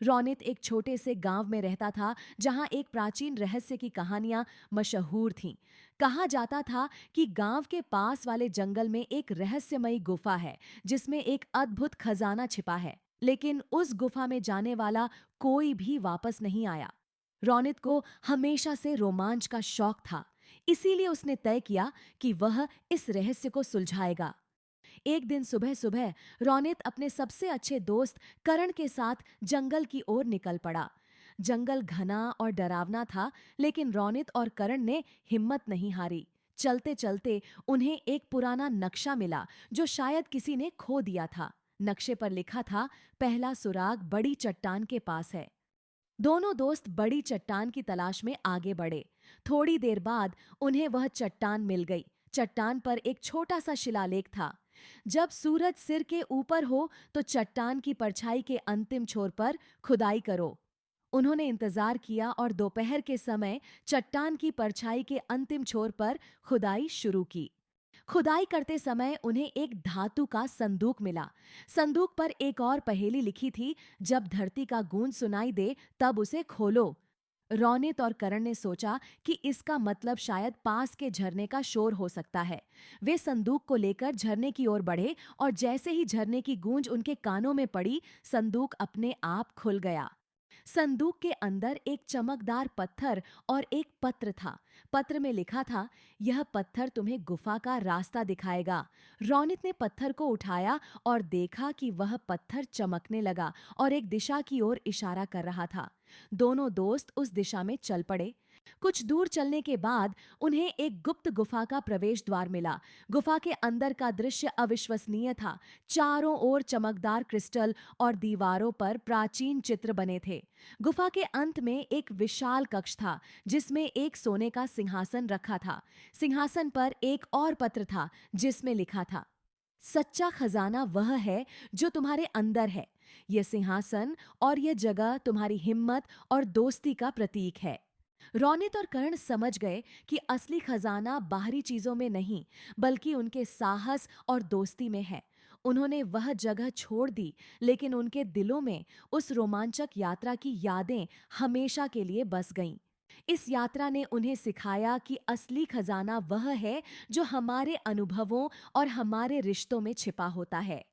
रोनित एक छोटे से गांव में रहता था जहां एक प्राचीन रहस्य की कहानियां मशहूर थीं। कहा जाता था कि गांव के पास वाले जंगल में एक रहस्यमयी गुफा है जिसमें एक अद्भुत खजाना छिपा है, लेकिन उस गुफा में जाने वाला कोई भी वापस नहीं आया। रोनित को हमेशा से रोमांच का शौक था, इसीलिए उसने तय किया कि वह इस रहस्य को सुलझाएगा। एक दिन सुबह सुबह रोनित अपने सबसे अच्छे दोस्त करण के साथ जंगल की ओर निकल पड़ा। जंगल घना और डरावना था, लेकिन रोनित और करण ने हिम्मत नहीं हारी। चलते चलते उन्हें एक पुराना नक्शा मिला जो शायद किसी ने खो दिया था। नक्शे पर लिखा था, पहला सुराग बड़ी चट्टान के पास है। दोनों दोस्त बड़ी चट्टान की तलाश में आगे बढ़े। थोड़ी देर बाद उन्हें वह चट्टान मिल गई। चट्टान पर एक छोटा सा शिलालेख था। जब सूरज सिर के ऊपर हो तो चट्टान की परछाई के अंतिम छोर पर खुदाई करो। उन्होंने इंतजार किया और दोपहर के समय चट्टान की परछाई के अंतिम छोर पर खुदाई शुरू की। खुदाई करते समय उन्हें एक धातु का संदूक मिला। संदूक पर एक और पहेली लिखी थी, जब धरती का गूंज सुनाई दे तब उसे खोलो। रोनित और करण ने सोचा कि इसका मतलब शायद पास के झरने का शोर हो सकता है। वे संदूक को लेकर झरने की ओर बढ़े और जैसे ही झरने की गूंज उनके कानों में पड़ी, संदूक अपने आप खुल गया। संदूक के अंदर एक चमकदार पत्थर और एक पत्र था। पत्र में लिखा था, यह पत्थर तुम्हें गुफा का रास्ता दिखाएगा। रोनित ने पत्थर को उठाया और देखा कि वह पत्थर चमकने लगा और एक दिशा की ओर इशारा कर रहा था। दोनों दोस्त उस दिशा में चल पड़े। कुछ दूर चलने के बाद उन्हें एक गुप्त गुफा का प्रवेश द्वार मिला। गुफा के अंदर का दृश्य अविश्वसनीय था। चारों ओर चमकदार क्रिस्टल और दीवारों पर प्राचीन चित्र बने थे। गुफा के अंत में एक विशाल कक्ष था जिसमें एक सोने का सिंहासन रखा था। सिंहासन पर एक और पत्र था जिसमें लिखा था, सच्चा खजाना वह है जो तुम्हारे अंदर है। यह सिंहासन और यह जगह तुम्हारी हिम्मत और दोस्ती का प्रतीक है। रोनित और कर्ण समझ गए कि असली खजाना बाहरी चीजों में नहीं, बल्कि उनके साहस और दोस्ती में है। उन्होंने वह जगह छोड़ दी, लेकिन उनके दिलों में उस रोमांचक यात्रा की यादें हमेशा के लिए बस गईं। इस यात्रा ने उन्हें सिखाया कि असली खजाना वह है जो हमारे अनुभवों और हमारे रिश्तों में छिपा होता है।